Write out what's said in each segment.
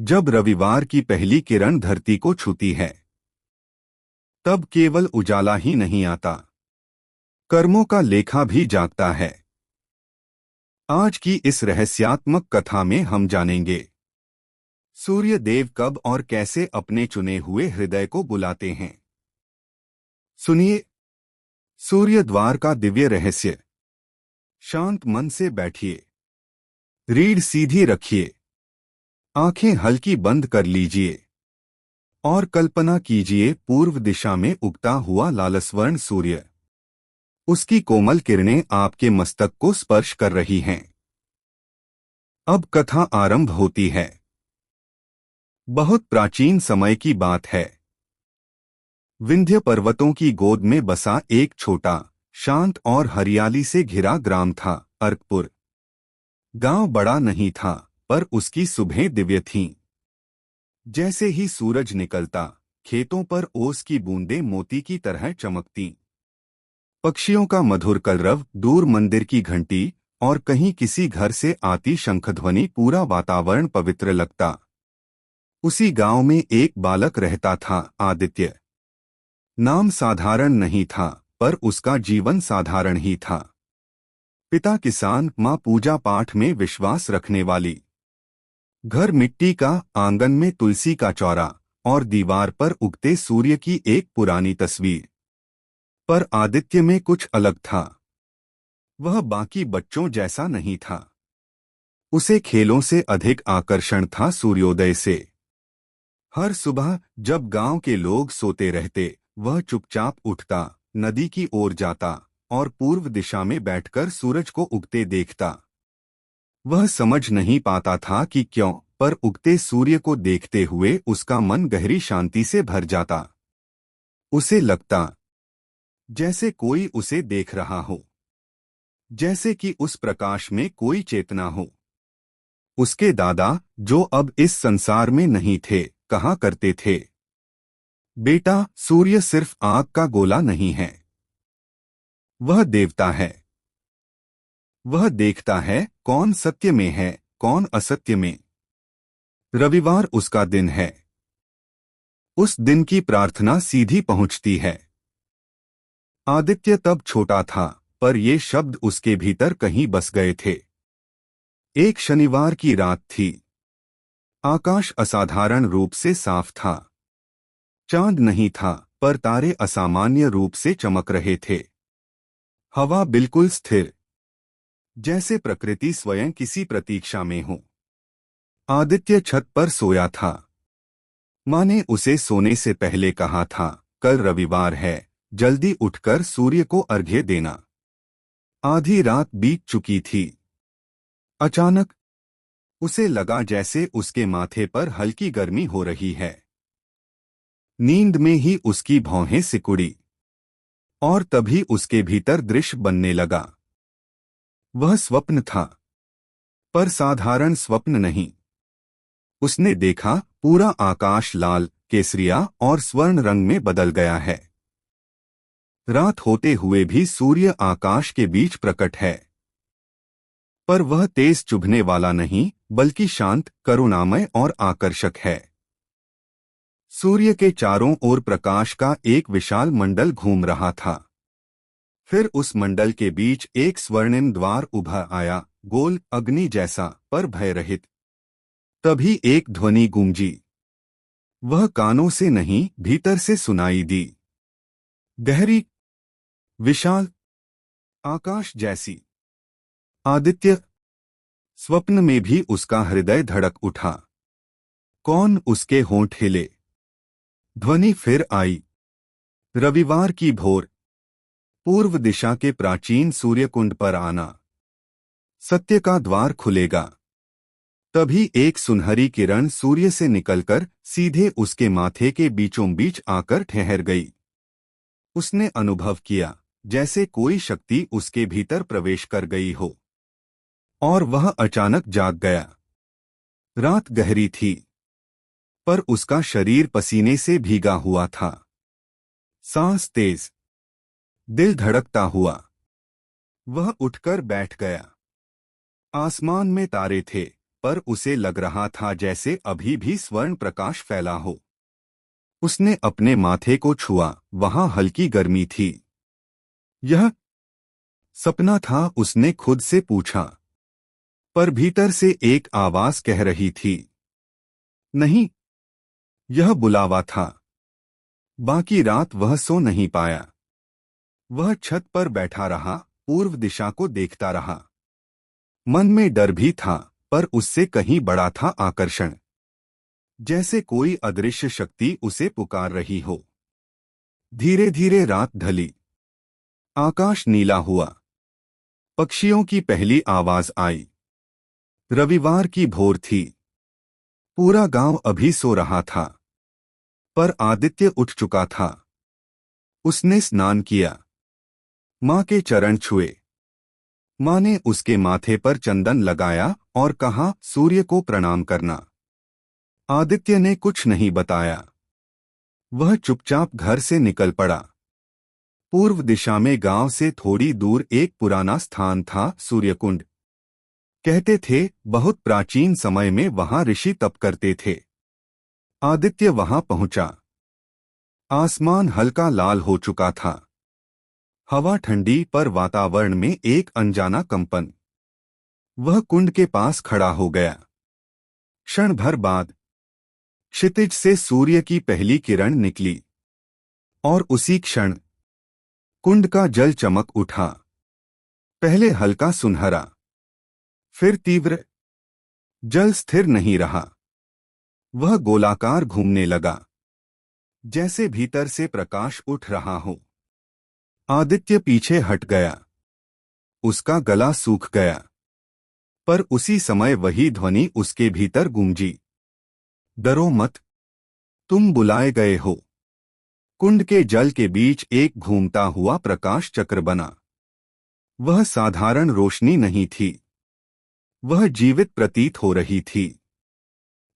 जब रविवार की पहली किरण धरती को छूती है, तब केवल उजाला ही नहीं आता, कर्मों का लेखा भी जागता है। आज की इस रहस्यात्मक कथा में हम जानेंगे सूर्य देव कब और कैसे अपने चुने हुए हृदय को बुलाते हैं। सुनिए, सूर्य द्वार का दिव्य रहस्य। शांत मन से बैठिए, रीढ़ सीधी रखिए, आंखें हल्की बंद कर लीजिए और कल्पना कीजिए पूर्व दिशा में उगता हुआ लालस्वर्ण सूर्य। उसकी कोमल किरणें आपके मस्तक को स्पर्श कर रही हैं। अब कथा आरंभ होती है। बहुत प्राचीन समय की बात है। विंध्य पर्वतों की गोद में बसा एक छोटा, शांत और हरियाली से घिरा ग्राम था, अर्कपुर। गांव बड़ा नहीं था, पर उसकी सुबहें दिव्य थीं। जैसे ही सूरज निकलता, खेतों पर ओस की बूंदें मोती की तरह चमकतीं। पक्षियों का मधुर कलरव, दूर मंदिर की घंटी और कहीं किसी घर से आती शंखध्वनि, पूरा वातावरण पवित्र लगता। उसी गांव में एक बालक रहता था, आदित्य। नाम साधारण नहीं था, पर उसका जीवन साधारण ही था। पिता किसान, माँ पूजा पाठ में विश्वास रखने वाली। घर मिट्टी का, आंगन में तुलसी का चौरा और दीवार पर उगते सूर्य की एक पुरानी तस्वीर। पर आदित्य में कुछ अलग था। वह बाकी बच्चों जैसा नहीं था। उसे खेलों से अधिक आकर्षण था सूर्योदय से। हर सुबह जब गांव के लोग सोते रहते, वह चुपचाप उठता, नदी की ओर जाता और पूर्व दिशा में बैठकर सूरज को उगते देखता। वह समझ नहीं पाता था कि क्यों, पर उगते सूर्य को देखते हुए उसका मन गहरी शांति से भर जाता। उसे लगता जैसे कोई उसे देख रहा हो, जैसे कि उस प्रकाश में कोई चेतना हो। उसके दादा, जो अब इस संसार में नहीं थे, कहा करते थे, बेटा, सूर्य सिर्फ आग का गोला नहीं है, वह देवता है। वह देखता है कौन सत्य में है, कौन असत्य में। रविवार उसका दिन है। उस दिन की प्रार्थना सीधी पहुंचती है। आदित्य तब छोटा था, पर ये शब्द उसके भीतर कहीं बस गए थे। एक शनिवार की रात थी। आकाश असाधारण रूप से साफ था। चांद नहीं था, पर तारे असामान्य रूप से चमक रहे थे। हवा बिल्कुल स्थिर, जैसे प्रकृति स्वयं किसी प्रतीक्षा में हो। आदित्य छत पर सोया था। माँ ने उसे सोने से पहले कहा था, कल रविवार है, जल्दी उठकर सूर्य को अर्घ्य देना। आधी रात बीत चुकी थी। अचानक उसे लगा जैसे उसके माथे पर हल्की गर्मी हो रही है। नींद में ही उसकी भौहें सिकुड़ी और तभी उसके भीतर दृश्य बनने लगा। वह स्वप्न था, पर साधारण स्वप्न नहीं। उसने देखा पूरा आकाश लाल, केसरिया और स्वर्ण रंग में बदल गया है। रात होते हुए भी सूर्य आकाश के बीच प्रकट है, पर वह तेज चुभने वाला नहीं, बल्कि शांत, करुणामय और आकर्षक है। सूर्य के चारों ओर प्रकाश का एक विशाल मंडल घूम रहा था। फिर उस मंडल के बीच एक स्वर्णिम द्वार उभर आया, गोल, अग्नि जैसा, पर भयरहित। तभी एक ध्वनि गूंजी। वह कानों से नहीं, भीतर से सुनाई दी। गहरी, विशाल, आकाश जैसी। आदित्य। स्वप्न में भी उसका हृदय धड़क उठा। कौन? उसके होंठ हिले। ध्वनि फिर आई। रविवार की भोर, पूर्व दिशा के प्राचीन सूर्यकुंड पर आना। सत्य का द्वार खुलेगा। तभी एक सुनहरी किरण सूर्य से निकलकर सीधे उसके माथे के बीचों बीच आकर ठहर गई। उसने अनुभव किया जैसे कोई शक्ति उसके भीतर प्रवेश कर गई हो, और वह अचानक जाग गया। रात गहरी थी, पर उसका शरीर पसीने से भीगा हुआ था। सांस तेज, दिल धड़कता हुआ। वह उठकर बैठ गया। आसमान में तारे थे, पर उसे लग रहा था जैसे अभी भी स्वर्ण प्रकाश फैला हो। उसने अपने माथे को छुआ, वहां हल्की गर्मी थी। यह सपना था, उसने खुद से पूछा, पर भीतर से एक आवाज कह रही थी, नहीं, यह बुलावा था। बाकी रात वह सो नहीं पाया। वह छत पर बैठा रहा, पूर्व दिशा को देखता रहा। मन में डर भी था, पर उससे कहीं बड़ा था आकर्षण, जैसे कोई अदृश्य शक्ति उसे पुकार रही हो। धीरे धीरे रात ढली, आकाश नीला हुआ, पक्षियों की पहली आवाज आई। रविवार की भोर थी, पूरा गांव अभी सो रहा था, पर आदित्य उठ चुका था। उसने स्नान किया, मां के चरण छुए। मां ने उसके माथे पर चंदन लगाया और कहा, सूर्य को प्रणाम करना। आदित्य ने कुछ नहीं बताया। वह चुपचाप घर से निकल पड़ा। पूर्व दिशा में गांव से थोड़ी दूर एक पुराना स्थान था, सूर्यकुंड। कहते थे बहुत प्राचीन समय में वहां ऋषि तप करते थे। आदित्य वहां पहुंचा। आसमान हल्का लाल हो चुका था। हवा ठंडी, पर वातावरण में एक अनजाना कंपन। वह कुंड के पास खड़ा हो गया। क्षण भर बाद क्षितिज से सूर्य की पहली किरण निकली, और उसी क्षण कुंड का जल चमक उठा। पहले हल्का सुनहरा, फिर तीव्र। जल स्थिर नहीं रहा, वह गोलाकार घूमने लगा, जैसे भीतर से प्रकाश उठ रहा हो। आदित्य पीछे हट गया। उसका गला सूख गया, पर उसी समय वही ध्वनि उसके भीतर गूंजी, डरो मत, तुम बुलाए गए हो। कुंड के जल के बीच एक घूमता हुआ प्रकाश चक्र बना। वह साधारण रोशनी नहीं थी, वह जीवित प्रतीत हो रही थी।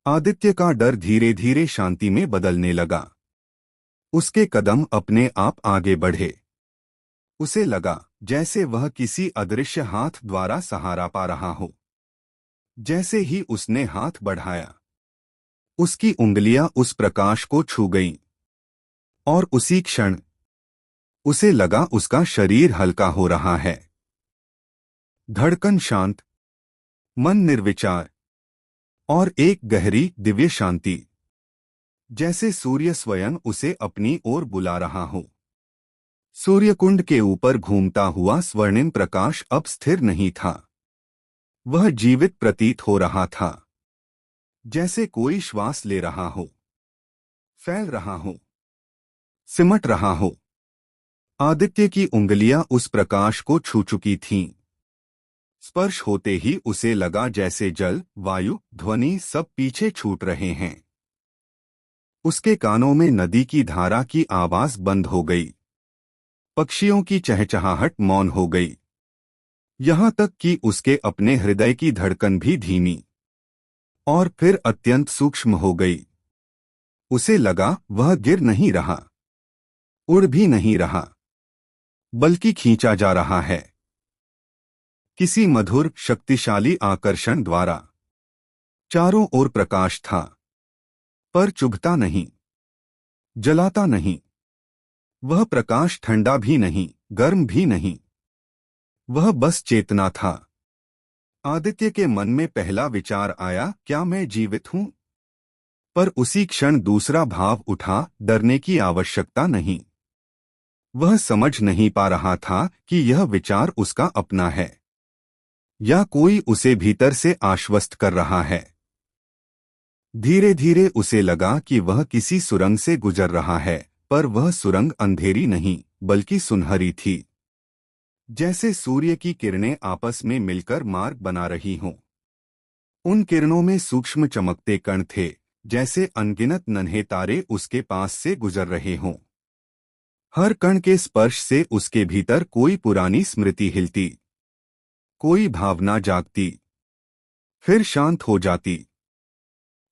आदित्य का डर धीरे धीरे शांति में बदलने लगा। उसके कदम अपने आप आगे बढ़े। उसे लगा जैसे वह किसी अदृश्य हाथ द्वारा सहारा पा रहा हो। जैसे ही उसने हाथ बढ़ाया, उसकी उंगलियां उस प्रकाश को छू गईं, और उसी क्षण उसे लगा उसका शरीर हल्का हो रहा है। धड़कन शांत, मन निर्विचार, और एक गहरी दिव्य शांति, जैसे सूर्य स्वयं उसे अपनी ओर बुला रहा हो। सूर्यकुंड के ऊपर घूमता हुआ स्वर्णिम प्रकाश अब स्थिर नहीं था। वह जीवित प्रतीत हो रहा था, जैसे कोई श्वास ले रहा हो, फैल रहा हो, सिमट रहा हो। आदित्य की उंगलियां उस प्रकाश को छू चुकी थीं। स्पर्श होते ही उसे लगा जैसे जल, वायु, ध्वनि सब पीछे छूट रहे हैं। उसके कानों में नदी की धारा की आवाज बंद हो गई। पक्षियों की चहचहाहट मौन हो गई। यहां तक कि उसके अपने हृदय की धड़कन भी धीमी और फिर अत्यंत सूक्ष्म हो गई। उसे लगा वह गिर नहीं रहा, उड़ भी नहीं रहा, बल्कि खींचा जा रहा है किसी मधुर, शक्तिशाली आकर्षण द्वारा। चारों ओर प्रकाश था, पर चुभता नहीं, जलाता नहीं। वह प्रकाश ठंडा भी नहीं, गर्म भी नहीं। वह बस चेतना था। आदित्य के मन में पहला विचार आया, क्या मैं जीवित हूं? पर उसी क्षण दूसरा भाव उठा, डरने की आवश्यकता नहीं। वह समझ नहीं पा रहा था कि यह विचार उसका अपना है या कोई उसे भीतर से आश्वस्त कर रहा है। धीरे धीरे उसे लगा कि वह किसी सुरंग से गुजर रहा है, पर वह सुरंग अंधेरी नहीं, बल्कि सुनहरी थी, जैसे सूर्य की किरणें आपस में मिलकर मार्ग बना रही हों। उन किरणों में सूक्ष्म चमकते कण थे, जैसे अनगिनत नन्हे तारे उसके पास से गुजर रहे हों। हर कण के स्पर्श से उसके भीतर कोई पुरानी स्मृति हिलती, कोई भावना जागती, फिर शांत हो जाती।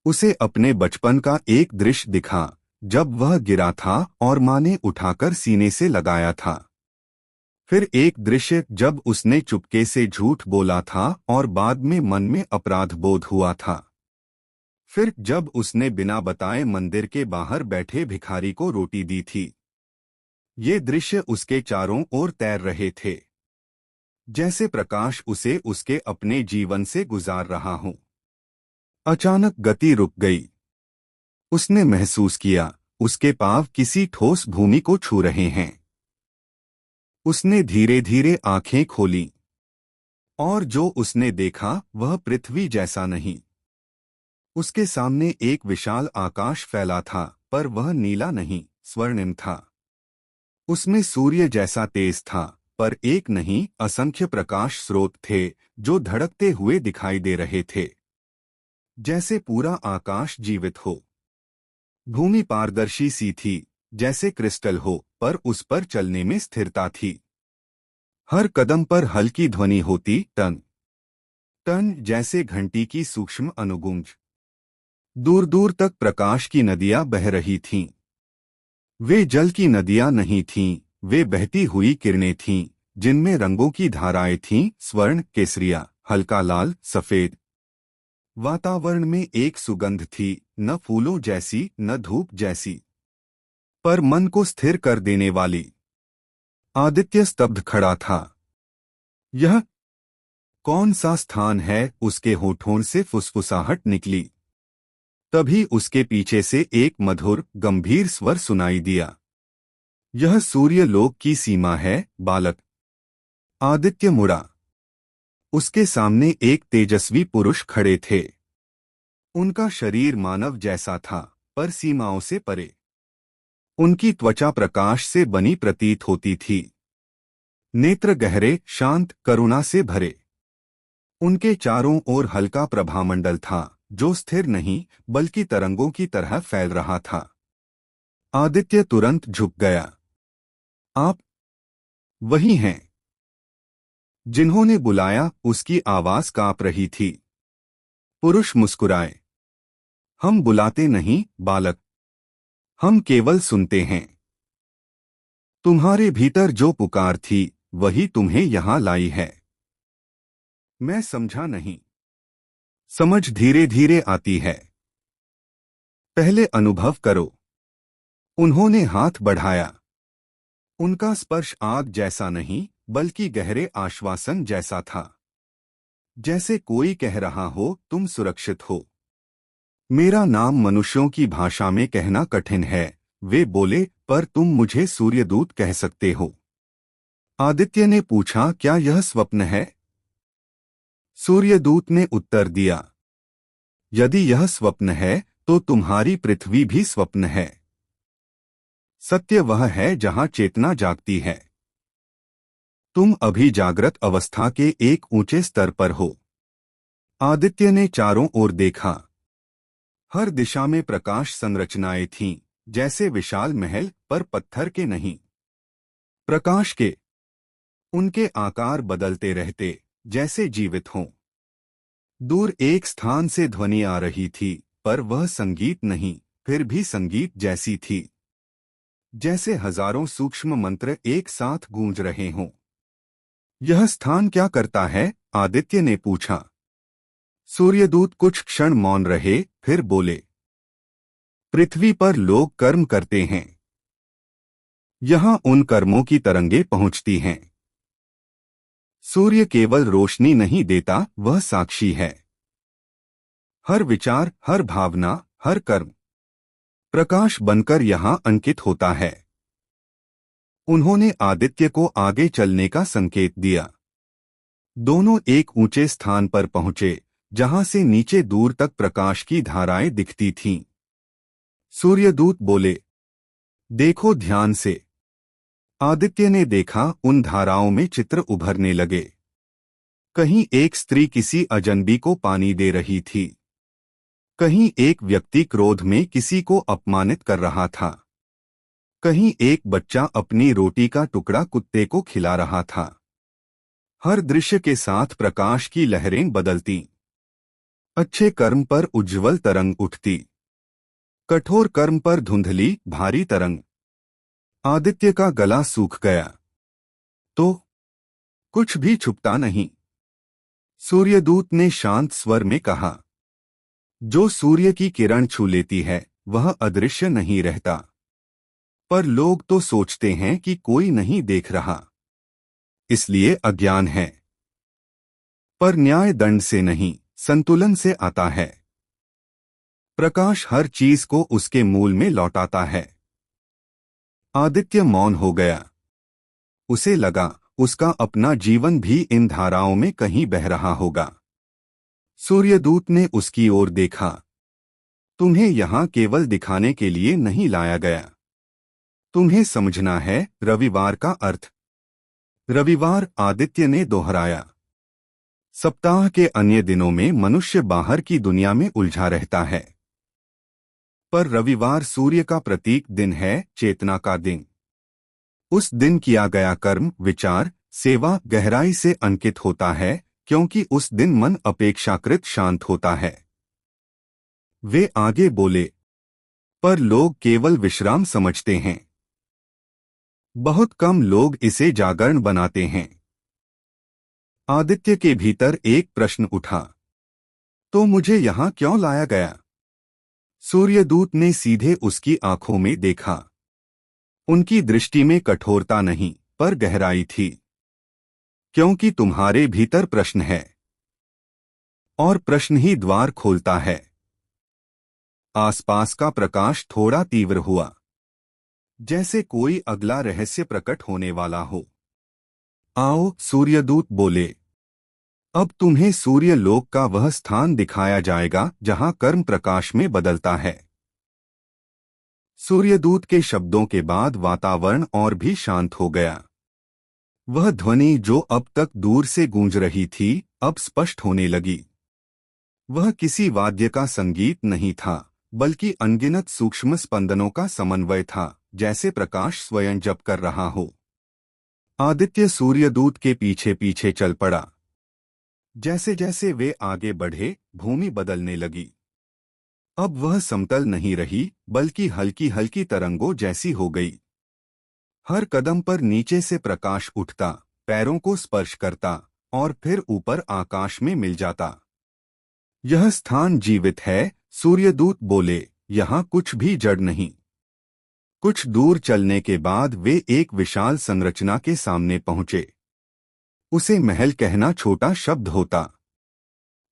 उसे अपने बचपन का एक दृश्य दिखा, जब वह गिरा था और मां ने उठाकर सीने से लगाया था। फिर एक दृश्य जब उसने चुपके से झूठ बोला था और बाद में मन में अपराध बोध हुआ था। फिर जब उसने बिना बताए मंदिर के बाहर बैठे भिखारी को रोटी दी थी। ये दृश्य उसके चारों ओर तैर रहे थे, जैसे प्रकाश उसे उसके अपने जीवन से गुजार रहा हो। अचानक गति रुक गई। उसने महसूस किया उसके पांव किसी ठोस भूमि को छू रहे हैं। उसने धीरे धीरे आंखें खोलीं और जो उसने देखा वह पृथ्वी जैसा नहीं। उसके सामने एक विशाल आकाश फैला था, पर वह नीला नहीं, स्वर्णिम था। उसमें सूर्य जैसा तेज था, पर एक नहीं, असंख्य प्रकाश स्रोत थे जो धड़कते हुए दिखाई दे रहे थे, जैसे पूरा आकाश जीवित हो। भूमि पारदर्शी सी थी, जैसे क्रिस्टल हो, पर उस पर चलने में स्थिरता थी। हर कदम पर हल्की ध्वनि होती, टन टन, जैसे घंटी की सूक्ष्म अनुगूंज। दूर दूर तक प्रकाश की नदियां बह रही थीं। वे जल की नदियां नहीं थीं, वे बहती हुई किरणें थीं, जिनमें रंगों की धाराएं थीं, स्वर्ण, केसरिया, हल्का लाल, सफेद। वातावरण में एक सुगंध थी, न फूलों जैसी, न धूप जैसी, पर मन को स्थिर कर देने वाली। आदित्य स्तब्ध खड़ा था। यह कौन सा स्थान है? उसके होठों से फुसफुसाहट निकली। तभी उसके पीछे से एक मधुर, गंभीर स्वर सुनाई दिया। यह सूर्यलोक की सीमा है, बालक। आदित्य मुड़ा। उसके सामने एक तेजस्वी पुरुष खड़े थे। उनका शरीर मानव जैसा था, पर सीमाओं से परे। उनकी त्वचा प्रकाश से बनी प्रतीत होती थी। नेत्र गहरे, शांत, करुणा से भरे। उनके चारों ओर हल्का प्रभामंडल था, जो स्थिर नहीं, बल्कि तरंगों की तरह फैल रहा था। आदित्य तुरंत झुक गया। आप वही हैं जिन्होंने बुलाया? उसकी आवाज कांप रही थी। पुरुष मुस्कुराए। हम बुलाते नहीं, बालक। हम केवल सुनते हैं। तुम्हारे भीतर जो पुकार थी, वही तुम्हें यहां लाई है। मैं समझा नहीं। समझ धीरे धीरे आती है। पहले अनुभव करो। उन्होंने हाथ बढ़ाया। उनका स्पर्श आग जैसा नहीं, बल्कि गहरे आश्वासन जैसा था। जैसे कोई कह रहा हो, तुम सुरक्षित हो। मेरा नाम मनुष्यों की भाषा में कहना कठिन है, वे बोले, पर तुम मुझे सूर्यदूत कह सकते हो। आदित्य ने पूछा, क्या यह स्वप्न है? सूर्यदूत ने उत्तर दिया, यदि यह स्वप्न है, तो तुम्हारी पृथ्वी भी स्वप्न है। सत्य वह है जहां चेतना जागती है। तुम अभी जागृत अवस्था के एक ऊंचे स्तर पर हो। आदित्य ने चारों ओर देखा। हर दिशा में प्रकाश संरचनाएं थीं, जैसे विशाल महल, पर पत्थर के नहीं, प्रकाश के। उनके आकार बदलते रहते, जैसे जीवित हों। दूर एक स्थान से ध्वनि आ रही थी, पर वह संगीत नहीं, फिर भी संगीत जैसी थी, जैसे हजारों सूक्ष्म मंत्र एक साथ गूंज रहे हों। यह स्थान क्या करता है? आदित्य ने पूछा। सूर्यदूत कुछ क्षण मौन रहे, फिर बोले, पृथ्वी पर लोग कर्म करते हैं। यहां उन कर्मों की तरंगें पहुंचती हैं। सूर्य केवल रोशनी नहीं देता, वह साक्षी है। हर विचार, हर भावना, हर कर्म प्रकाश बनकर यहां अंकित होता है। उन्होंने आदित्य को आगे चलने का संकेत दिया। दोनों एक ऊंचे स्थान पर पहुंचे, जहां से नीचे दूर तक प्रकाश की धाराएं दिखती थीं। सूर्यदूत बोले, देखो ध्यान से। आदित्य ने देखा, उन धाराओं में चित्र उभरने लगे। कहीं एक स्त्री किसी अजनबी को पानी दे रही थी। कहीं एक व्यक्ति क्रोध में किसी को अपमानित कर रहा था। कहीं एक बच्चा अपनी रोटी का टुकड़ा कुत्ते को खिला रहा था। हर दृश्य के साथ प्रकाश की लहरें बदलती। अच्छे कर्म पर उज्ज्वल तरंग उठती, कठोर कर्म पर धुंधली, भारी तरंग। आदित्य का गला सूख गया। तो कुछ भी छुपता नहीं। सूर्यदूत ने शांत स्वर में कहा, जो सूर्य की किरण छू लेती है वह अदृश्य नहीं रहता। पर लोग तो सोचते हैं कि कोई नहीं देख रहा, इसलिए अज्ञान है। पर न्याय दंड से नहीं, संतुलन से आता है। प्रकाश हर चीज को उसके मूल में लौटाता है। आदित्य मौन हो गया। उसे लगा उसका अपना जीवन भी इन धाराओं में कहीं बह रहा होगा। सूर्यदूत ने उसकी ओर देखा। तुम्हें यहां केवल दिखाने के लिए नहीं लाया गया। तुम्हें समझना है रविवार का अर्थ। रविवार, आदित्य ने दोहराया। सप्ताह के अन्य दिनों में मनुष्य बाहर की दुनिया में उलझा रहता है, पर रविवार सूर्य का प्रतीक दिन है, चेतना का दिन। उस दिन किया गया कर्म, विचार, सेवा गहराई से अंकित होता है, क्योंकि उस दिन मन अपेक्षाकृत शांत होता है। वे आगे बोले, पर लोग केवल विश्राम समझते हैं। बहुत कम लोग इसे जागरण बनाते हैं। आदित्य के भीतर एक प्रश्न उठा, तो मुझे यहां क्यों लाया गया? सूर्यदूत ने सीधे उसकी आंखों में देखा। उनकी दृष्टि में कठोरता नहीं, पर गहराई थी। क्योंकि तुम्हारे भीतर प्रश्न है, और प्रश्न ही द्वार खोलता है। आसपास का प्रकाश थोड़ा तीव्र हुआ, जैसे कोई अगला रहस्य प्रकट होने वाला हो। आओ, सूर्यदूत बोले, अब तुम्हें सूर्यलोक का वह स्थान दिखाया जाएगा जहां कर्म प्रकाश में बदलता है। सूर्यदूत के शब्दों के बाद वातावरण और भी शांत हो गया। वह ध्वनि जो अब तक दूर से गूंज रही थी, अब स्पष्ट होने लगी। वह किसी वाद्य का संगीत नहीं था, बल्कि अनगिनत सूक्ष्म स्पंदनों का समन्वय था, जैसे प्रकाश स्वयं जप कर रहा हो। आदित्य सूर्यदूत के पीछे पीछे चल पड़ा। जैसे जैसे वे आगे बढ़े, भूमि बदलने लगी। अब वह समतल नहीं रही, बल्कि हल्की हल्की तरंगों जैसी हो गई। हर कदम पर नीचे से प्रकाश उठता, पैरों को स्पर्श करता, और फिर ऊपर आकाश में मिल जाता। यह स्थान जीवित है, सूर्यदूत बोले, यहाँ कुछ भी जड़ नहीं। कुछ दूर चलने के बाद वे एक विशाल संरचना के सामने पहुंचे। उसे महल कहना छोटा शब्द होता।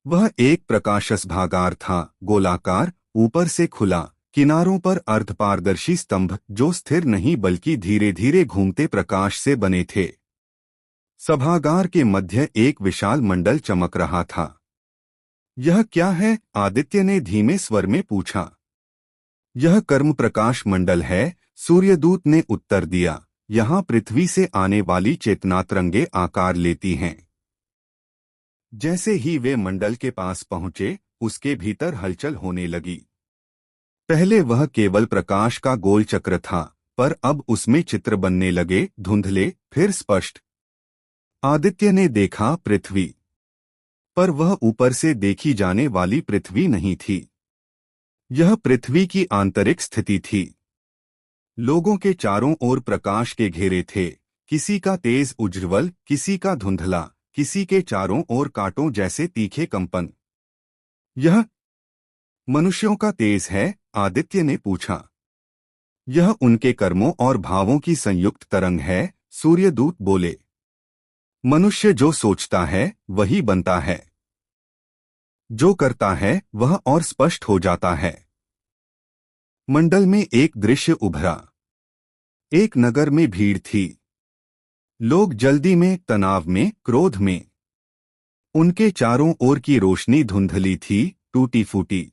वह एक प्रकाशसभागार था, गोलाकार, ऊपर से खुला, किनारों पर अर्धपारदर्शी स्तंभ जो स्थिर नहीं बल्कि धीरे धीरे घूमते प्रकाश से बने थे। सभागार के मध्य एक विशाल मंडल चमक रहा था। यह क्या है? आदित्य ने धीमे स्वर में पूछा। यह कर्म प्रकाश मंडल है, सूर्यदूत ने उत्तर दिया। यहाँ पृथ्वी से आने वाली चेतना तरंगे आकार लेती हैं। जैसे ही वे मंडल के पास पहुंचे, उसके भीतर हलचल होने लगी। पहले वह केवल प्रकाश का गोल चक्र था, पर अब उसमें चित्र बनने लगे, धुंधले, फिर स्पष्ट। आदित्य ने देखा पृथ्वी, पर वह ऊपर से देखी जाने वाली पृथ्वी नहीं थी। यह पृथ्वी की आंतरिक स्थिति थी। लोगों के चारों ओर प्रकाश के घेरे थे, किसी का तेज उज्ज्वल, किसी का धुंधला, किसी के चारों ओर कांटों जैसे तीखे कंपन। यह मनुष्यों का तेज है? आदित्य ने पूछा। यह उनके कर्मों और भावों की संयुक्त तरंग है, सूर्यदूत बोले। मनुष्य जो सोचता है वही बनता है, जो करता है वह और स्पष्ट हो जाता है। मंडल में एक दृश्य उभरा। एक नगर में भीड़ थी। लोग जल्दी में, तनाव में, क्रोध में। उनके चारों ओर की रोशनी धुंधली थी, टूटी फूटी।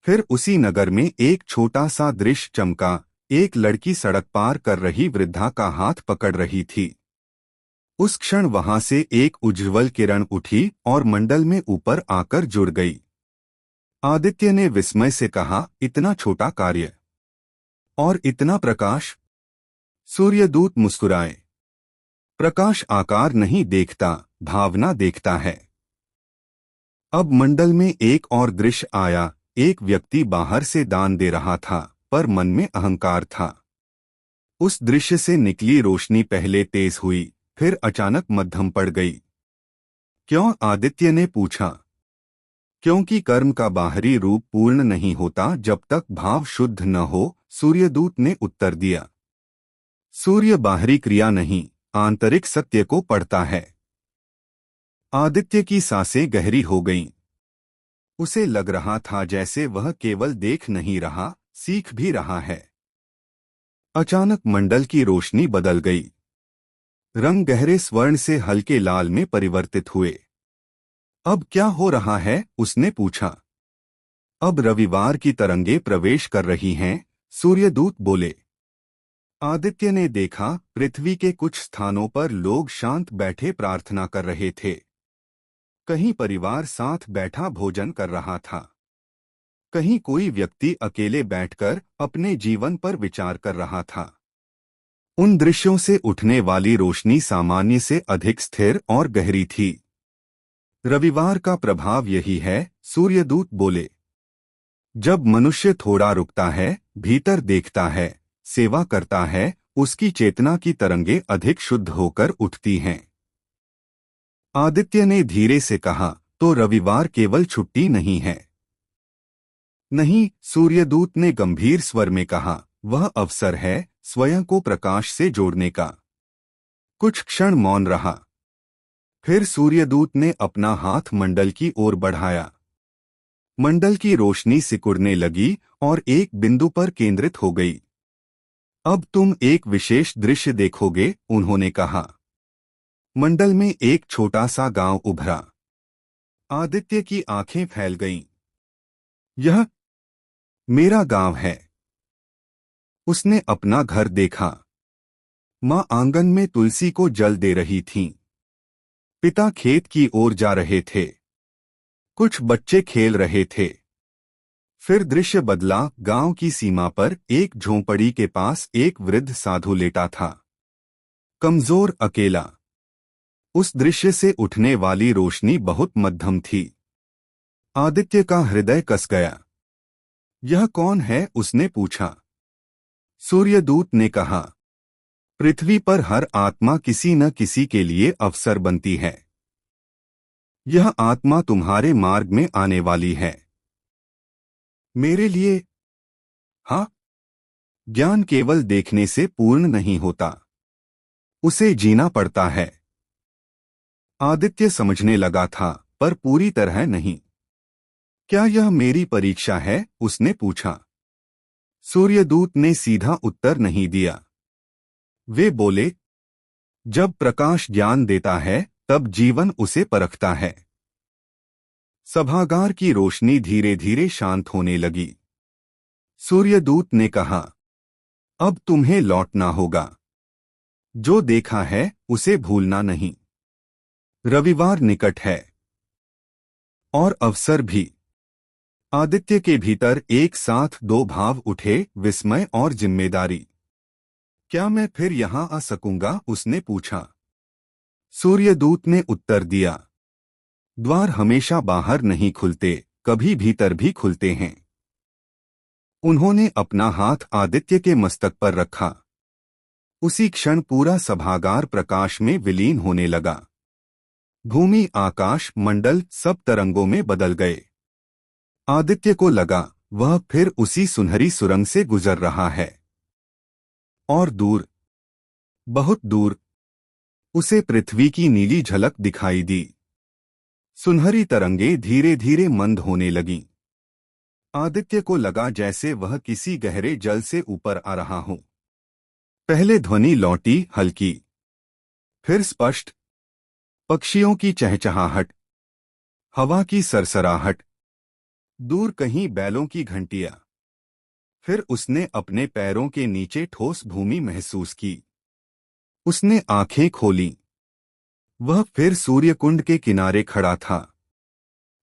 फिर उसी नगर में एक छोटा सा दृश्य चमका। एक लड़की सड़क पार कर रही वृद्धा का हाथ पकड़ रही थी। उस क्षण वहां से एक उज्ज्वल किरण उठी और मंडल में ऊपर आकर जुड़ गई। आदित्य ने विस्मय से कहा, इतना छोटा कार्य और इतना प्रकाश? सूर्यदूत मुस्कुराए। प्रकाश आकार नहीं देखता, भावना देखता है। अब मंडल में एक और दृश्य आया। एक व्यक्ति बाहर से दान दे रहा था, पर मन में अहंकार था। उस दृश्य से निकली रोशनी पहले तेज हुई, फिर अचानक मध्यम पड़ गई। क्यों? आदित्य ने पूछा। क्योंकि कर्म का बाहरी रूप पूर्ण नहीं होता जब तक भाव शुद्ध न हो, सूर्यदूत ने उत्तर दिया। सूर्य बाहरी क्रिया नहीं, आंतरिक सत्य को पढ़ता है। आदित्य की सांसें गहरी हो गईं। उसे लग रहा था जैसे वह केवल देख नहीं रहा, सीख भी रहा है। अचानक मंडल की रोशनी बदल गई। रंग गहरे स्वर्ण से हल्के लाल में परिवर्तित हुए। अब क्या हो रहा है? उसने पूछा। अब रविवार की तरंगे प्रवेश कर रही हैं, सूर्यदूत बोले। आदित्य ने देखा, पृथ्वी के कुछ स्थानों पर लोग शांत बैठे प्रार्थना कर रहे थे। कहीं परिवार साथ बैठा भोजन कर रहा था। कहीं कोई व्यक्ति अकेले बैठकर अपने जीवन पर विचार कर रहा था। उन दृश्यों से उठने वाली रोशनी सामान्य से अधिक स्थिर और गहरी थी। रविवार का प्रभाव यही है, सूर्यदूत बोले। जब मनुष्य थोड़ा रुकता है, भीतर देखता है, सेवा करता है, उसकी चेतना की तरंगें अधिक शुद्ध होकर उठती हैं। आदित्य ने धीरे से कहा, तो रविवार केवल छुट्टी नहीं है। नहीं, सूर्यदूत ने गंभीर स्वर में कहा, वह अवसर है स्वयं को प्रकाश से जोड़ने का। कुछ क्षण मौन रहा। फिर सूर्यदूत ने अपना हाथ मंडल की ओर बढ़ाया। मंडल की रोशनी सिकुड़ने लगी और एक बिंदु पर केंद्रित हो गई। अब तुम एक विशेष दृश्य देखोगे, उन्होंने कहा। मंडल में एक छोटा सा गांव उभरा। आदित्य की आंखें फैल गईं। यह मेरा गांव है। उसने अपना घर देखा। मां आंगन में तुलसी को जल दे रही थीं। पिता खेत की ओर जा रहे थे। कुछ बच्चे खेल रहे थे। फिर दृश्य बदला। गांव की सीमा पर एक झोंपड़ी के पास एक वृद्ध साधु लेटा था, कमजोर, अकेला। उस दृश्य से उठने वाली रोशनी बहुत मध्यम थी। आदित्य का हृदय कस गया। यह कौन है? उसने पूछा। सूर्यदूत ने कहा, पृथ्वी पर हर आत्मा किसी न किसी के लिए अवसर बनती है। यह आत्मा तुम्हारे मार्ग में आने वाली है। मेरे लिए? हाँ। ज्ञान केवल देखने से पूर्ण नहीं होता, उसे जीना पड़ता है। आदित्य समझने लगा था, पर पूरी तरह नहीं। क्या यह मेरी परीक्षा है? उसने पूछा। सूर्यदूत ने सीधा उत्तर नहीं दिया। वे बोले, जब प्रकाश ज्ञान देता है, तब जीवन उसे परखता है। सभागार की रोशनी धीरे धीरे शांत होने लगी। सूर्यदूत ने कहा, अब तुम्हें लौटना होगा। जो देखा है उसे भूलना नहीं। रविवार निकट है, और अवसर भी। आदित्य के भीतर एक साथ दो भाव उठे, विस्मय और जिम्मेदारी। क्या मैं फिर यहां आ सकूंगा? उसने पूछा। सूर्यदूत ने उत्तर दिया, द्वार हमेशा बाहर नहीं खुलते, कभी भीतर भी खुलते हैं। उन्होंने अपना हाथ आदित्य के मस्तक पर रखा। उसी क्षण पूरा सभागार प्रकाश में विलीन होने लगा। भूमि, आकाश, मंडल सब तरंगों में बदल गए। आदित्य को लगा वह फिर उसी सुनहरी सुरंग से गुजर रहा है। और दूर, बहुत दूर, उसे पृथ्वी की नीली झलक दिखाई दी। सुनहरी तरंगे धीरे धीरे मंद होने लगीं। आदित्य को लगा जैसे वह किसी गहरे जल से ऊपर आ रहा हो। पहले ध्वनि लौटी, हल्की, फिर स्पष्ट। पक्षियों की चहचहाहट, हवा की सरसराहट, दूर कहीं बैलों की घंटियां। फिर उसने अपने पैरों के नीचे ठोस भूमि महसूस की। उसने आंखें खोलीं। वह फिर सूर्यकुंड के किनारे खड़ा था,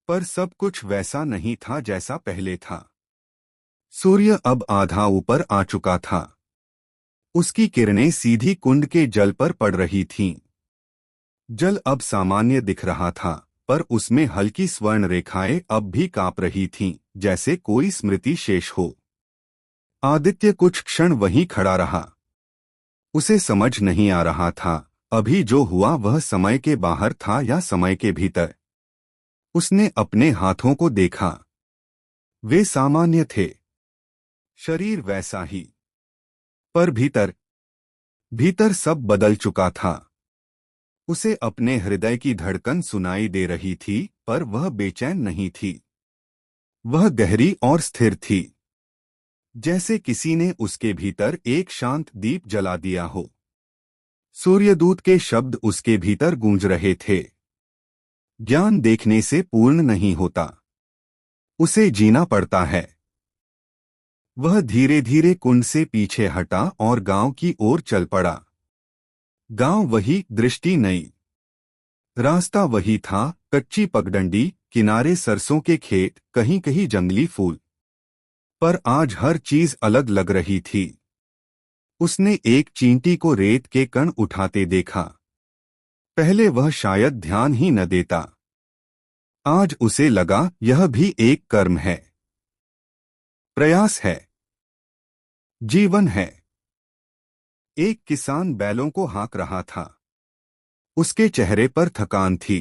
पर सब कुछ वैसा नहीं था जैसा पहले था। सूर्य अब आधा ऊपर आ चुका था। उसकी किरणें सीधी कुंड के जल पर पड़ रही थीं। जल अब सामान्य दिख रहा था, पर उसमें हल्की स्वर्ण रेखाएं अब भी कांप रही थीं, जैसे कोई स्मृति शेष हो। आदित्य कुछ क्षण वहीं खड़ा रहा। उसे समझ नहीं आ रहा था अभी जो हुआ वह समय के बाहर था या समय के भीतर? उसने अपने हाथों को देखा। वे सामान्य थे, शरीर वैसा ही, पर भीतर भीतर सब बदल चुका था। उसे अपने हृदय की धड़कन सुनाई दे रही थी, पर वह बेचैन नहीं थी। वह गहरी और स्थिर थी, जैसे किसी ने उसके भीतर एक शांत दीप जला दिया हो। सूर्यदूत के शब्द उसके भीतर गूंज रहे थे। ज्ञान देखने से पूर्ण नहीं होता, उसे जीना पड़ता है। वह धीरे धीरे कुंड से पीछे हटा और गांव की ओर चल पड़ा। गांव वही, दृष्टि नई। रास्ता वही था, कच्ची पगडंडी, किनारे सरसों के खेत, कहीं कहीं जंगली फूल। पर आज हर चीज अलग लग रही थी। उसने एक चींटी को रेत के कण उठाते देखा। पहले वह शायद ध्यान ही न देता। आज उसे लगा यह भी एक कर्म है, प्रयास है, जीवन है। एक किसान बैलों को हाँक रहा था। उसके चेहरे पर थकान थी।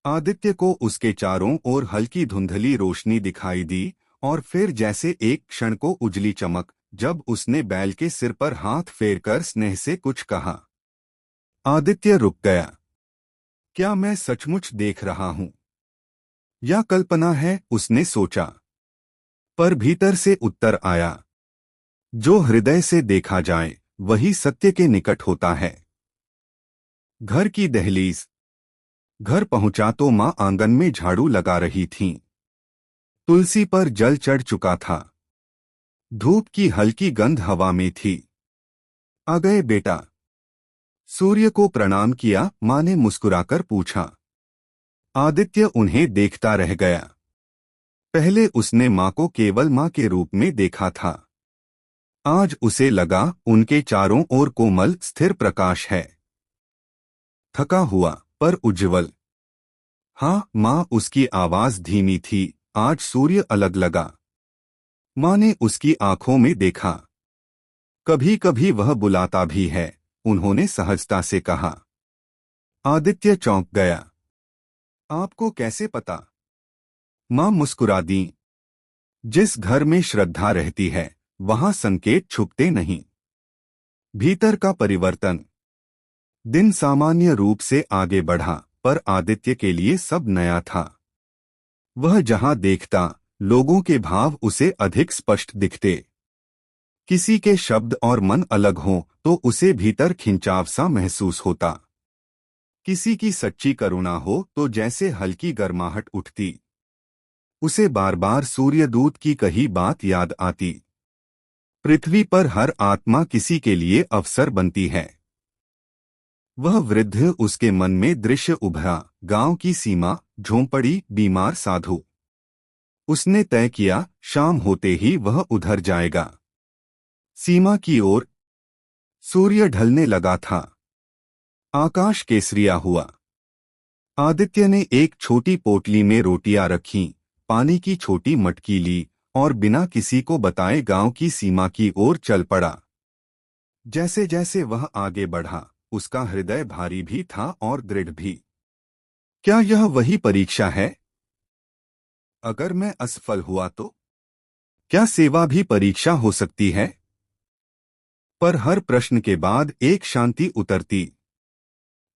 आदित्य को उसके चारों ओर हल्की धुंधली रोशनी दिखाई दी, और फिर जैसे एक क्षण को उजली चमक, जब उसने बैल के सिर पर हाथ फेरकर स्नेह से कुछ कहा। आदित्य रुक गया। क्या मैं सचमुच देख रहा हूं, या कल्पना है, उसने सोचा। पर भीतर से उत्तर आया, जो हृदय से देखा जाए वही सत्य के निकट होता है। घर की दहलीज। घर पहुंचा तो मां आंगन में झाड़ू लगा रही थीं। तुलसी पर जल चढ़ चुका था। धूप की हल्की गंध हवा में थी। आ गए बेटा? सूर्य को प्रणाम किया, मां ने मुस्कुराकर पूछा। आदित्य उन्हें देखता रह गया। पहले उसने मां को केवल मां के रूप में देखा था। आज उसे लगा उनके चारों ओर कोमल स्थिर प्रकाश है। थका हुआ, पर उज्ज्वल। हाँ मां, उसकी आवाज धीमी थी। आज सूर्य अलग लगा। मां ने उसकी आंखों में देखा। कभी कभी वह बुलाता भी है, उन्होंने सहजता से कहा। आदित्य चौंक गया। आपको कैसे पता? मां मुस्कुरा दी। जिस घर में श्रद्धा रहती है वहां संकेत छुपते नहीं। भीतर का परिवर्तन। दिन सामान्य रूप से आगे बढ़ा, पर आदित्य के लिए सब नया था। वह जहां देखता, लोगों के भाव उसे अधिक स्पष्ट दिखते। किसी के शब्द और मन अलग हों तो उसे भीतर खिंचाव सा महसूस होता। किसी की सच्ची करुणा हो तो जैसे हल्की गर्माहट उठती। उसे बार बार सूर्यदूत की कही बात याद आती। पृथ्वी पर हर आत्मा किसी के लिए अवसर बनती है। वह वृद्ध, उसके मन में दृश्य उभरा। गांव की सीमा, झोंपड़ी, बीमार साधु। उसने तय किया, शाम होते ही वह उधर जाएगा। सीमा की ओर। सूर्य ढलने लगा था। आकाश केसरिया हुआ। आदित्य ने एक छोटी पोटली में रोटियां रखीं, पानी की छोटी मटकी ली, और बिना किसी को बताए गांव की सीमा की ओर चल पड़ा। जैसे जैसे वह आगे बढ़ा, उसका हृदय भारी भी था और दृढ़ भी। क्या यह वही परीक्षा है? अगर मैं असफल हुआ तो? क्या सेवा भी परीक्षा हो सकती है? पर हर प्रश्न के बाद एक शांति उतरती।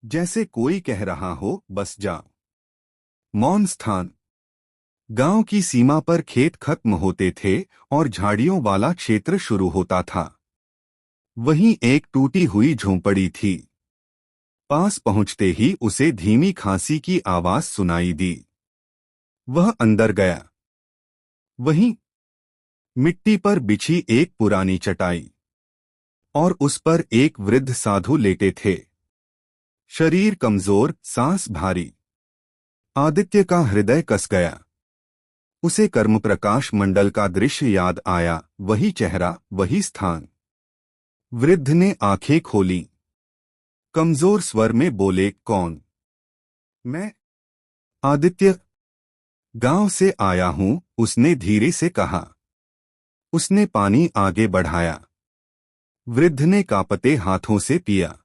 जैसे कोई कह रहा हो, बस जाओ। मौन स्थान। गांव की सीमा पर खेत खत्म होते थे और झाड़ियों वाला क्षेत्र शुरू होता था। वहीं एक टूटी हुई झोंपड़ी थी। पास पहुंचते ही उसे धीमी खांसी की आवाज सुनाई दी। वह अंदर गया। वहीं मिट्टी पर बिछी एक पुरानी चटाई, और उस पर एक वृद्ध साधु लेटे थे। शरीर कमजोर, सांस भारी। आदित्य का हृदय कस गया। उसे कर्मप्रकाश मंडल का दृश्य याद आया। वही चेहरा, वही स्थान। वृद्ध ने आंखें खोलीं। कमजोर स्वर में बोले, कौन? मैं आदित्य। गांव से आया हूं, उसने धीरे से कहा। उसने पानी आगे बढ़ाया। वृद्ध ने कांपते हाथों से पिया।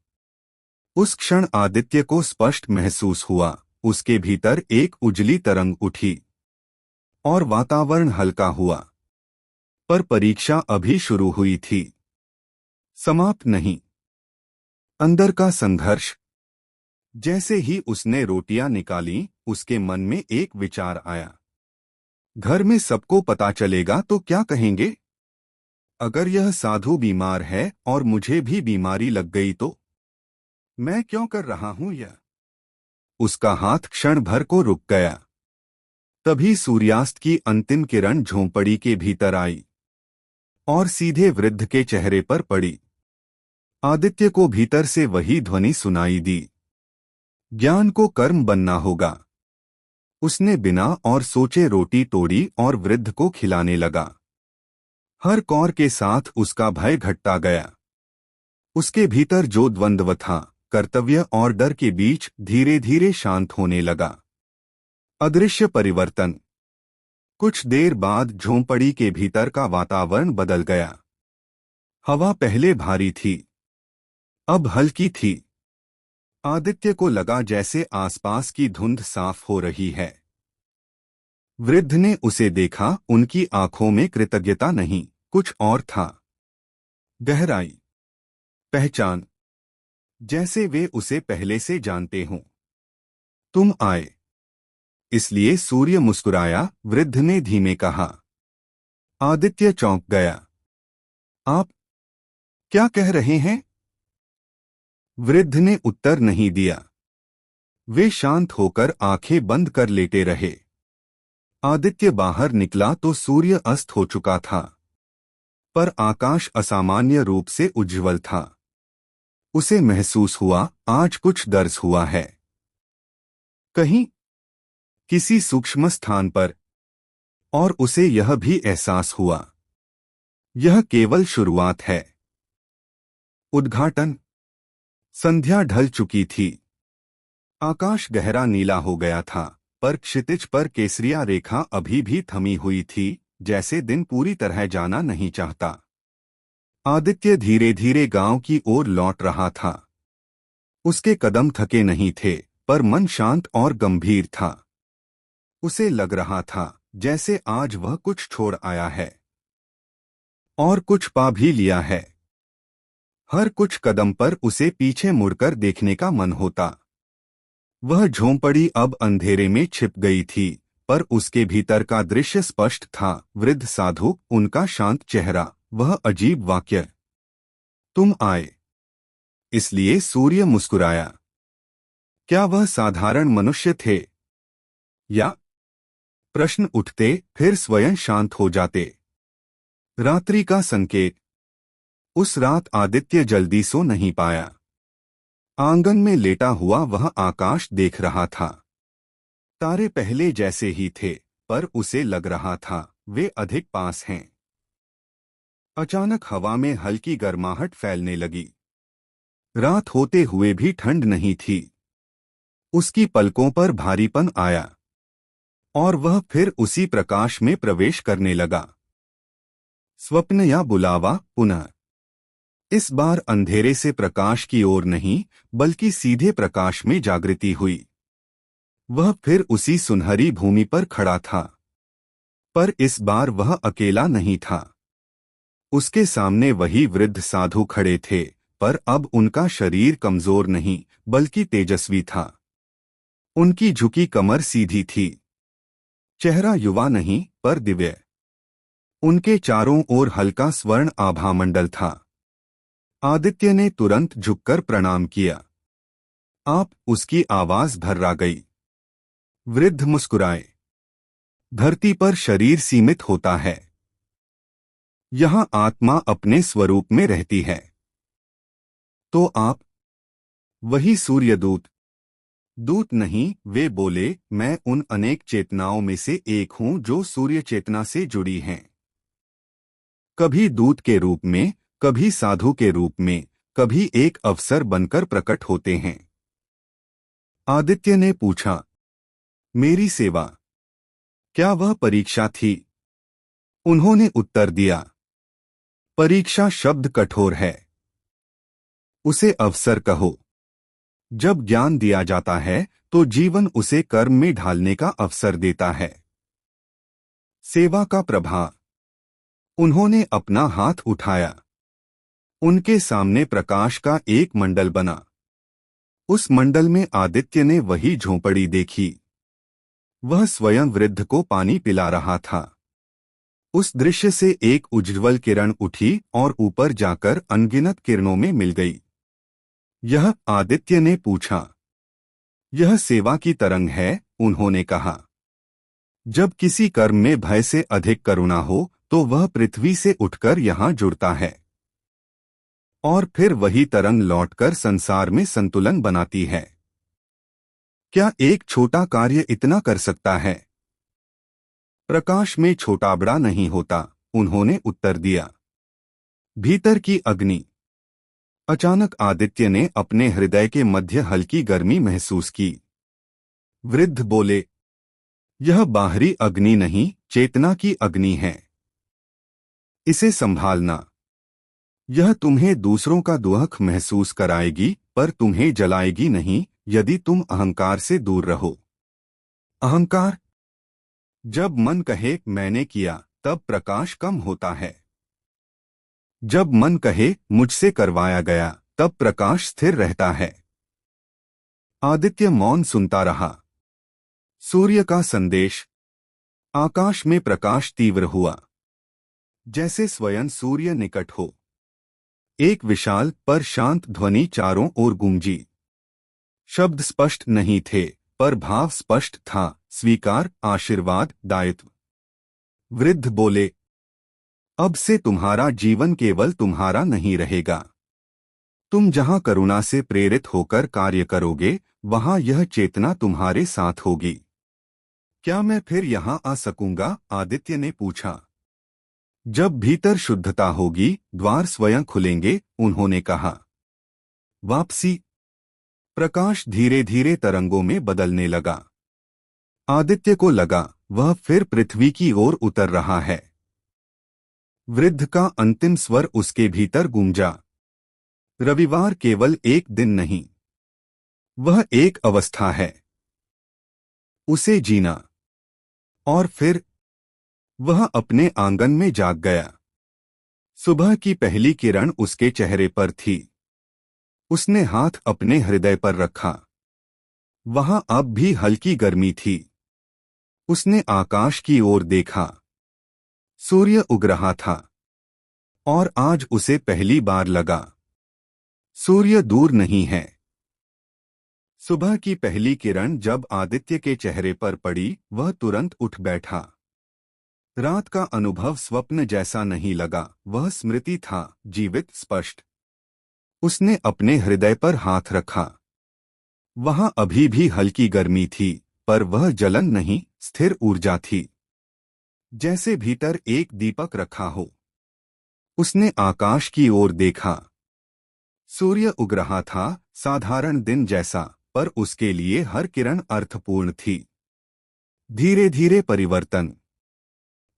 उस क्षण आदित्य को स्पष्ट महसूस हुआ, उसके भीतर एक उजली तरंग उठी और वातावरण हल्का हुआ। पर परीक्षा अभी शुरू हुई थी, समाप्त नहीं। अंदर का संघर्ष। जैसे ही उसने रोटियां निकाली, उसके मन में एक विचार आया। घर में सबको पता चलेगा तो क्या कहेंगे? अगर यह साधु बीमार है और मुझे भी बीमारी लग गई तो? मैं क्यों कर रहा हूं यह? उसका हाथ क्षण भर को रुक गया। तभी सूर्यास्त की अंतिम किरण झोंपड़ी के भीतर आई और सीधे वृद्ध के चेहरे पर पड़ी। आदित्य को भीतर से वही ध्वनि सुनाई दी, ज्ञान को कर्म बनना होगा। उसने बिना और सोचे रोटी तोड़ी और वृद्ध को खिलाने लगा। हर कौर के साथ उसका भय घटता गया। उसके भीतर जो द्वंद्व था, कर्तव्य और डर के बीच, धीरे धीरे शांत होने लगा। अदृश्य परिवर्तन। कुछ देर बाद झोंपड़ी के भीतर का वातावरण बदल गया। हवा पहले भारी थी, अब हल्की थी। आदित्य को लगा जैसे आसपास की धुंध साफ हो रही है। वृद्ध ने उसे देखा, उनकी आंखों में कृतज्ञता नहीं, कुछ और था। गहराई, पहचान, जैसे वे उसे पहले से जानते हों। तुम आए, इसलिए सूर्य मुस्कुराया, वृद्ध ने धीमे कहा। आदित्य चौंक गया। आप क्या कह रहे हैं? वृद्ध ने उत्तर नहीं दिया। वे शांत होकर आंखें बंद कर लेटे रहे। आदित्य बाहर निकला तो सूर्य अस्त हो चुका था, पर आकाश असामान्य रूप से उज्ज्वल था। उसे महसूस हुआ, आज कुछ दर्ज हुआ है। कहीं, किसी सूक्ष्म स्थान पर। और उसे यह भी एहसास हुआ, यह केवल शुरुआत है। उद्घाटन। संध्या ढल चुकी थी। आकाश गहरा नीला हो गया था, पर क्षितिज पर केसरिया रेखा अभी भी थमी हुई थी, जैसे दिन पूरी तरह जाना नहीं चाहता। आदित्य धीरे धीरे गांव की ओर लौट रहा था। उसके कदम थके नहीं थे, पर मन शांत और गंभीर था। उसे लग रहा था जैसे आज वह कुछ छोड़ आया है और कुछ पा भी लिया है। हर कुछ कदम पर उसे पीछे मुड़कर देखने का मन होता। वह झोंपड़ी अब अंधेरे में छिप गई थी, पर उसके भीतर का दृश्य स्पष्ट था। वृद्ध साधु, उनका शांत चेहरा, वह अजीब वाक्य, तुम आए, इसलिए सूर्य मुस्कुराया। क्या वह साधारण मनुष्य थे, या? प्रश्न उठते, फिर स्वयं शांत हो जाते। रात्रि का संकेत। उस रात आदित्य जल्दी सो नहीं पाया। आंगन में लेटा हुआ वह आकाश देख रहा था। तारे पहले जैसे ही थे, पर उसे लग रहा था वे अधिक पास हैं। अचानक हवा में हल्की गर्माहट फैलने लगी। रात होते हुए भी ठंड नहीं थी। उसकी पलकों पर भारीपन आया और वह फिर उसी प्रकाश में प्रवेश करने लगा। स्वप्न या बुलावा, पुनः। इस बार अंधेरे से प्रकाश की ओर नहीं, बल्कि सीधे प्रकाश में जागृति हुई। वह फिर उसी सुनहरी भूमि पर खड़ा था, पर इस बार वह अकेला नहीं था। उसके सामने वही वृद्ध साधु खड़े थे, पर अब उनका शरीर कमजोर नहीं, बल्कि तेजस्वी था। उनकी झुकी कमर सीधी थी। चेहरा युवा नहीं, पर दिव्य। उनके चारों ओर हल्का स्वर्ण आभामंडल था। आदित्य ने तुरंत झुककर प्रणाम किया। आप, उसकी आवाज भर्रा गई। वृद्ध मुस्कुराए। धरती पर शरीर सीमित होता है, यहाँ आत्मा अपने स्वरूप में रहती है। तो आप? वही सूर्यदूत। दूत नहीं, वे बोले, मैं उन अनेक चेतनाओं में से एक हूं जो सूर्य चेतना से जुड़ी हैं। कभी दूत के रूप में, कभी साधु के रूप में, कभी एक अवसर बनकर प्रकट होते हैं। आदित्य ने पूछा, मेरी सेवा, क्या वह परीक्षा थी? उन्होंने उत्तर दिया, परीक्षा शब्द कठोर है, उसे अवसर कहो। जब ज्ञान दिया जाता है तो जीवन उसे कर्म में ढालने का अवसर देता है। सेवा का प्रभाव। उन्होंने अपना हाथ उठाया। उनके सामने प्रकाश का एक मंडल बना। उस मंडल में आदित्य ने वही झोंपड़ी देखी। वह स्वयं वृद्ध को पानी पिला रहा था। उस दृश्य से एक उज्ज्वल किरण उठी और ऊपर जाकर अनगिनत किरणों में मिल गई। यह आदित्य ने पूछा। यह सेवा की तरंग है, उन्होंने कहा। जब किसी कर्म में भय से अधिक करुणा हो तो वह पृथ्वी से उठकर यहाँ जुड़ता है और फिर वही तरंग लौटकर संसार में संतुलन बनाती है। क्या एक छोटा कार्य इतना कर सकता है? प्रकाश में छोटा बड़ा नहीं होता, उन्होंने उत्तर दिया। भीतर की अग्नि। अचानक आदित्य ने अपने हृदय के मध्य हल्की गर्मी महसूस की। वृद्ध बोले, यह बाहरी अग्नि नहीं, चेतना की अग्नि है। इसे संभालना। यह तुम्हें दूसरों का दुख महसूस कराएगी पर तुम्हें जलाएगी नहीं यदि तुम अहंकार से दूर रहो। अहंकार। जब मन कहे मैंने किया तब प्रकाश कम होता है। जब मन कहे मुझसे करवाया गया तब प्रकाश स्थिर रहता है। आदित्य मौन सुनता रहा। सूर्य का संदेश। आकाश में प्रकाश तीव्र हुआ, जैसे स्वयं सूर्य निकट हो। एक विशाल पर शांत ध्वनि चारों ओर गूंजी। शब्द स्पष्ट नहीं थे पर भाव स्पष्ट था, स्वीकार, आशीर्वाद, दायित्व। वृद्ध बोले, अब से तुम्हारा जीवन केवल तुम्हारा नहीं रहेगा। तुम जहां करुणा से प्रेरित होकर कार्य करोगे वहां यह चेतना तुम्हारे साथ होगी। क्या मैं फिर यहां आ सकूंगा? आदित्य ने पूछा। जब भीतर शुद्धता होगी द्वार स्वयं खुलेंगे, उन्होंने कहा। वापसी। प्रकाश धीरे धीरे तरंगों में बदलने लगा। आदित्य को लगा वह फिर पृथ्वी की ओर उतर रहा है। वृद्ध का अंतिम स्वर उसके भीतर गूंजा। रविवार केवल एक दिन नहीं, वह एक अवस्था है। उसे जीना। और फिर वह अपने आंगन में जाग गया। सुबह की पहली किरण उसके चेहरे पर थी। उसने हाथ अपने हृदय पर रखा। वहां अब भी हल्की गर्मी थी। उसने आकाश की ओर देखा। सूर्य उग रहा था और आज उसे पहली बार लगा सूर्य दूर नहीं है। सुबह की पहली किरण जब आदित्य के चेहरे पर पड़ी वह तुरंत उठ बैठा। रात का अनुभव स्वप्न जैसा नहीं लगा, वह स्मृति था, जीवित, स्पष्ट। उसने अपने हृदय पर हाथ रखा। वहां अभी भी हल्की गर्मी थी पर वह जलन नहीं, स्थिर ऊर्जा थी, जैसे भीतर एक दीपक रखा हो। उसने आकाश की ओर देखा। सूर्य उग रहा था, साधारण दिन जैसा, पर उसके लिए हर किरण अर्थपूर्ण थी। धीरे धीरे परिवर्तन।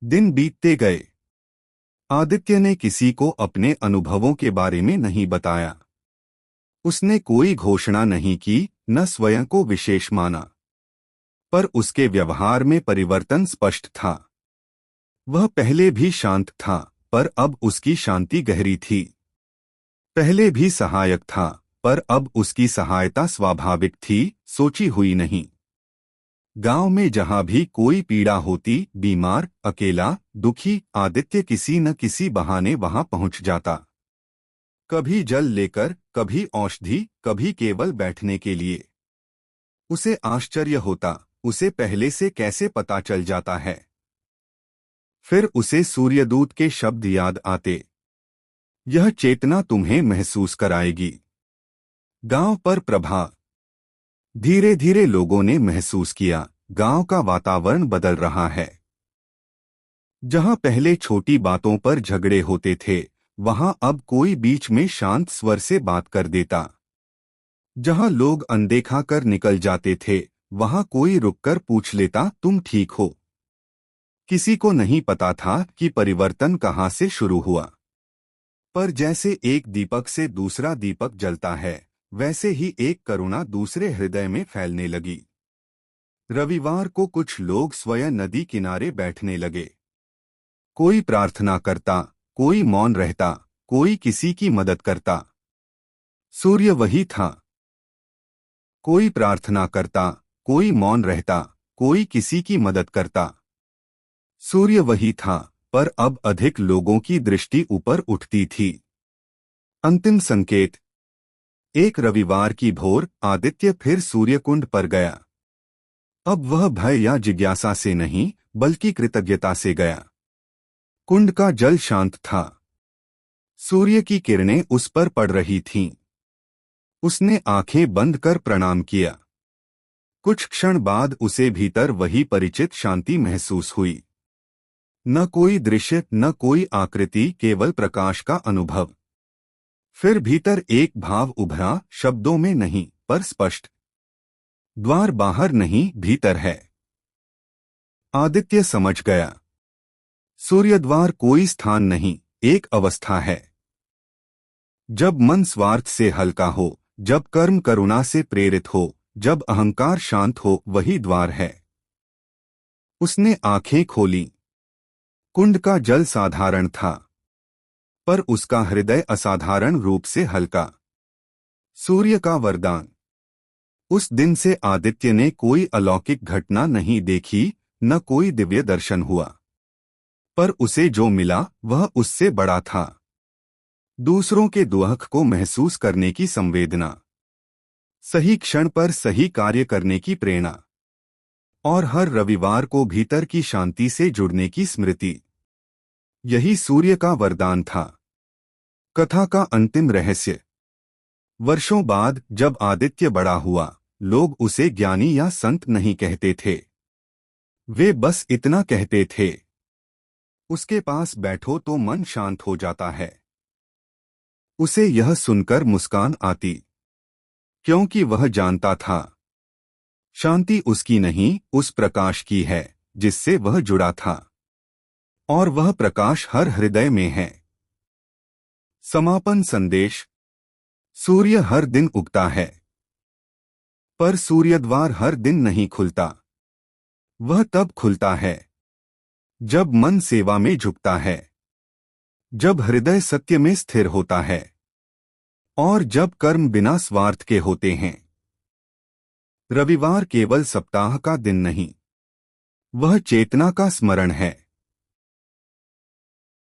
दिन बीतते गए। आदित्य ने किसी को अपने अनुभवों के बारे में नहीं बताया। उसने कोई घोषणा नहीं की, न स्वयं को विशेष माना। पर उसके व्यवहार में परिवर्तन स्पष्ट था। वह पहले भी शांत था पर अब उसकी शांति गहरी थी। पहले भी सहायक था पर अब उसकी सहायता स्वाभाविक थी, सोची हुई नहीं। गांव में जहां भी कोई पीड़ा होती, बीमार, अकेला, दुखी, आदित्य किसी न किसी बहाने वहां पहुंच जाता। कभी जल लेकर, कभी औषधि, कभी केवल बैठने के लिए। उसे आश्चर्य होता, उसे पहले से कैसे पता चल जाता है। फिर उसे सूर्यदूत के शब्द याद आते, यह चेतना तुम्हें महसूस कराएगी। गांव पर प्रभाव। धीरे धीरे लोगों ने महसूस किया, गांव का वातावरण बदल रहा है। जहां पहले छोटी बातों पर झगड़े होते थे वहां अब कोई बीच में शांत स्वर से बात कर देता। जहां लोग अनदेखा कर निकल जाते थे वहां कोई रुककर पूछ लेता, तुम ठीक हो? किसी को नहीं पता था कि परिवर्तन कहां से शुरू हुआ, पर जैसे एक दीपक से दूसरा दीपक जलता है वैसे ही एक करुणा दूसरे हृदय में फैलने लगी। रविवार को कुछ लोग स्वयं नदी किनारे बैठने लगे। कोई प्रार्थना करता, कोई मौन रहता, कोई किसी की मदद करता। सूर्य वही था। कोई प्रार्थना करता, कोई मौन रहता, कोई किसी की मदद करता। सूर्य वही था, पर अब अधिक लोगों की दृष्टि ऊपर उठती थी। अंतिम संकेत। एक रविवार की भोर आदित्य फिर सूर्यकुंड पर गया। अब वह भय या जिज्ञासा से नहीं, बल्कि कृतज्ञता से गया। कुंड का जल शांत था। सूर्य की किरणें उस पर पड़ रही थीं। उसने आंखें बंद कर प्रणाम किया। कुछ क्षण बाद उसे भीतर वही परिचित शांति महसूस हुई। न कोई दृश्य, न कोई आकृति, केवल प्रकाश का अनुभव। फिर भीतर एक भाव उभरा, शब्दों में नहीं, पर स्पष्ट। द्वार बाहर नहीं, भीतर है। आदित्य समझ गया। सूर्यद्वार कोई स्थान नहीं, एक अवस्था है। जब मन स्वार्थ से हल्का हो, जब कर्म करुणा से प्रेरित हो, जब अहंकार शांत हो, वही द्वार है। उसने आंखें खोलीं। कुंड का जल साधारण था, पर उसका हृदय असाधारण रूप से हल्का। सूर्य का वरदान। उस दिन से आदित्य ने कोई अलौकिक घटना नहीं देखी, न कोई दिव्य दर्शन हुआ, पर उसे जो मिला वह उससे बड़ा था। दूसरों के दुख को महसूस करने की संवेदना, सही क्षण पर सही कार्य करने की प्रेरणा, और हर रविवार को भीतर की शांति से जुड़ने की स्मृति। यही सूर्य का वरदान था। कथा का अंतिम रहस्य। वर्षों बाद जब आदित्य बड़ा हुआ, लोग उसे ज्ञानी या संत नहीं कहते थे। वे बस इतना कहते थे, उसके पास बैठो तो मन शांत हो जाता है। उसे यह सुनकर मुस्कान आती, क्योंकि वह जानता था शांति उसकी नहीं, उस प्रकाश की है जिससे वह जुड़ा था, और वह प्रकाश हर हृदय में है। समापन संदेश। सूर्य हर दिन उगता है, पर सूर्यद्वार हर दिन नहीं खुलता। वह तब खुलता है जब मन सेवा में झुकता है, जब हृदय सत्य में स्थिर होता है, और जब कर्म बिना स्वार्थ के होते हैं। रविवार केवल सप्ताह का दिन नहीं, वह चेतना का स्मरण है।